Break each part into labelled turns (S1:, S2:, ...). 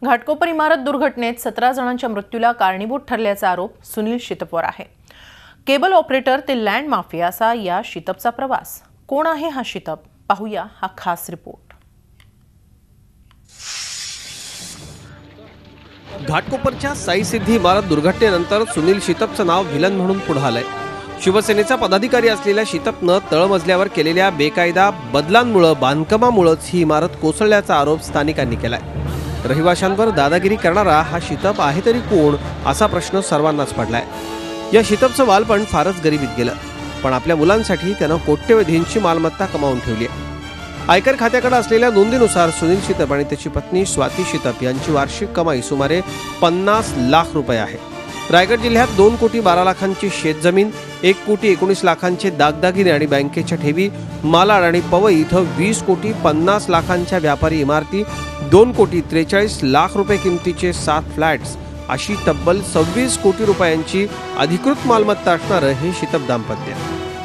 S1: घाटकोपर इमारत दुर्घटनेत 17 जणांच्या मृत्यूला कारणीभूत ठरल्याचा आरोप सुनील शितपवर आहे। केबल ऑपरेटर ते लँड माफिया असा या शितपचा प्रवास। कोण आहे हा शितप, पाहूया हा खास रिपोर्ट।
S2: घाटकोपरच्या साई सिद्धी इमारत दुर्घटनेनंतर सुनील शितपचं नाव व्हिलन म्हणून पुढे आलंय। शिवसेनेचा पदाधिकारी असलेल्या शितपनं तळमजल्यावर केलेल्या बेकायदा बदलांमुळे बांधकामामुळेच ही इमारत कोसळल्याचा आरोप स्थानिकांनी केलाय। रहिवाशांवर दादागिरी करणारा हा शितप आहे तरी कोण असा प्रश्न सर्वांनाच पडलाय। या शितपचं बालपण फारच गरिबीत गेलं, पण आपल्या मुलांसाठी त्यानं कोट्यवधींची मालमत्ता कमावून ठेवली आहे। आयकर खात्याकडे असलेल्या नोंदीनुसार सुनील शितप आणि त्याची पत्नी स्वाती शितप यांची वार्षिक कमाई सुमारे 50 लाख रुपये आहे। रायगड जिल्ह्यात 2 कोटी 12 लाखांची शेतजमीन, 1 कोटी 19 लाखांचे दागदागिने आणि बँकेच्या ठेवी, मालाड आणि पवई इथं 20 कोटी 50 लाखांच्या व्यापारी इमारती, 2 कोटी 43 लाख रुपये किमतीचे 7 फ्लॅट्स अशी तब्बल 26 कोटी रुपयांची अधिकृत मालमत्ता असणारं हे शितप दाम्पत्य।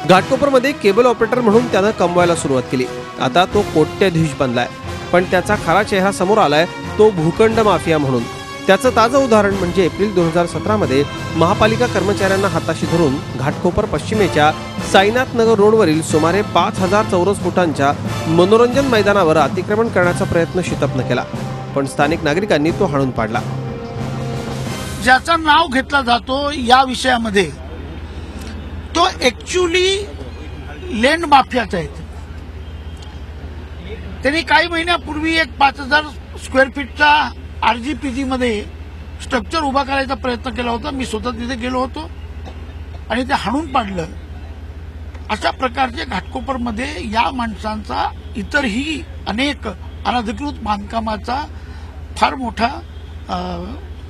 S2: घाटकोपरमध्ये केबल ऑपरेटर म्हणून त्यानं कमवायला सुरुवात केली। आता तो कोट्याधीश बनलाय, पण त्याचा खरा चेहरा समोर आलाय तो भूखंड माफिया म्हणून। त्याचं ताजं उदाहरण म्हणजे एप्रिल 2017 मध्ये महापालिका कर्मचाऱ्यांना हाताशी धरून घाटकोपर पश्चिमेच्या साईनाथ नगर रोडवरील सुमारे 5000 चौरस फुटांच्या मनोरंजन मैदानावर अतिक्रमण करण्याचा प्रयत्न शितपनं केला, पण स्थानिक नागरिकांनी तो हाणून पाडला।
S3: ज्याचं नाव घेतला जातो या विषयामध्ये तो ऍक्च्युअली लँड माफियाचा आहे। त्यांनी काही महिन्यापूर्वी एक 5000 स्क्वेअर फीटचा आरजीपीजी मध्ये स्ट्रक्चर उभा करायचा प्रयत्न केला होता। मी स्वतः तिथे गेलो होतो आणि ते हाणून पाडलं। अशा प्रकारचे घाटकोपरमध्ये या माणसांचा इतरही अनेक अनधिकृत बांधकामाचा फार मोठा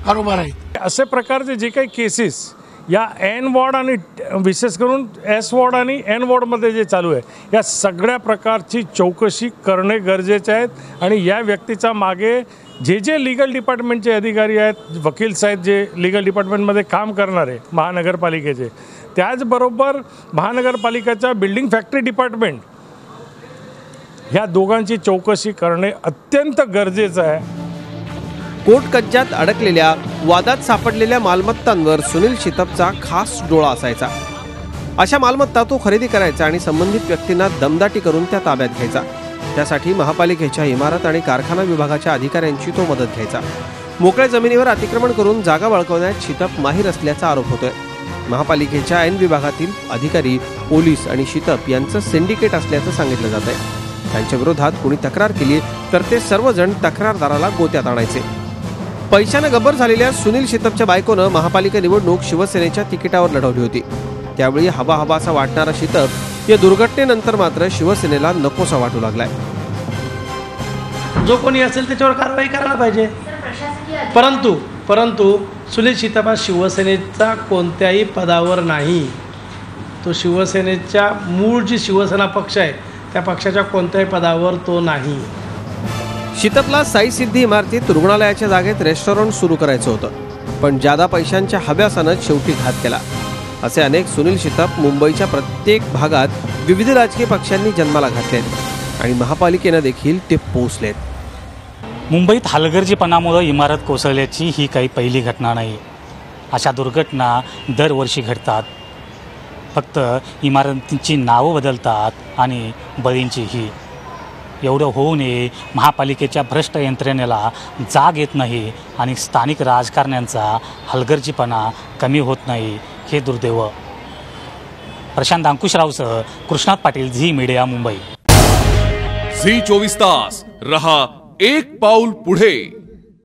S3: कारोबार आहे।
S4: असे प्रकारचे जे काही केसेस या एन वॉर्ड आणि विशेष करून एस वॉर्ड आणि एन वॉर्डमध्ये जे चालू आहे, या सगळ्या प्रकारची चौकशी करणे गरजेचे आहेत। आणि या व्यक्तीचा मागे जे लीगल डिपार्टमेंटचे अधिकारी आहेत, वकील साहेब जे लीगल डिपार्टमेंटमध्ये काम करणारे महानगरपालिकेचे, त्याचबरोबर महानगरपालिकेचा बिल्डिंग फॅक्टरी डिपार्टमेंट, ह्या दोघांची चौकशी करणे अत्यंत गरजेचं आहे।
S2: कोर्ट कज्जात अडकलेल्या वादात सापडलेल्या मालमत्तांवर सुनील शितपचा खास डोळा असायचा। अशा मालमत्ता तो खरेदी करायचा आणि संबंधित व्यक्तींना दमदाटी करून त्या ताब्यात घ्यायचा। त्यासाठी महापालिकेच्या इमारत आणि कारखाना विभागाच्या अधिकाऱ्यांची तो मदत घ्यायचा। मोकळ्या जमिनीवर अतिक्रमण करून जागा बळकावण्यात शितप माहीर असल्याचा आरोप होतोय। महापालिकेच्या ऐन विभागातील अधिकारी, पोलीस आणि शितप यांचं सिंडिकेट असल्याचं सांगितलं जात आहे। त्यांच्या विरोधात कोणी तक्रार केली तर ते सर्वजण तक्रारदाराला गोत्यात आणायचे। पैशानं गब्बर झालेल्या सुनील शितपच्या बायकोनं महापालिका निवडणूक शिवसेनेच्या तिकिटावर लढवली होती। त्यावेळी हवा असा वाटणारा शितप या दुर्घटनेनंतर मात्र शिवसेनेला नकोसा वाटू लागलाय।
S5: जो कोणी असेल त्याच्यावर कारवाई करायला पाहिजे, परंतु सुनील शितप हा शिवसेनेचा कोणत्याही पदावर नाही। तो शिवसेनेच्या मूळ जी शिवसेना पक्ष आहे त्या पक्षाच्या कोणत्याही पदावर तो नाही।
S2: शितपला साई सिद्धी इमारतीत रुग्णालयाच्या जागेत रेस्टॉरंट सुरू करायचं होतं, पण जादा पैशांच्या हव्यासानं शेवटी घात केला। असे अनेक सुनील शितप मुंबईच्या प्रत्येक भागात विविध राजकीय पक्षांनी जन्माला घातलेत आणि महापालिकेनं देखील ते पोचलेत।
S6: मुंबईत हलगर्जीपणामुळे इमारत कोसळल्याची ही काही पहिली घटना नाही। अशा दुर्घटना दरवर्षी घडतात, फक्त इमारतींची नावं बदलतात आणि बळींचीही। एवढं होऊ नये, महापालिकेच्या भ्रष्ट यंत्रणेला जाग येत नाही आणि स्थानिक राजकारण्यांचा हलगर्जीपणा कमी होत नाही, हे दुर्दैव। प्रशांत अंकुशरावसह कृष्णात पाटील, झी मीडिया, मुंबई।
S7: झी 24 तास रहा एक पाऊल पुढे।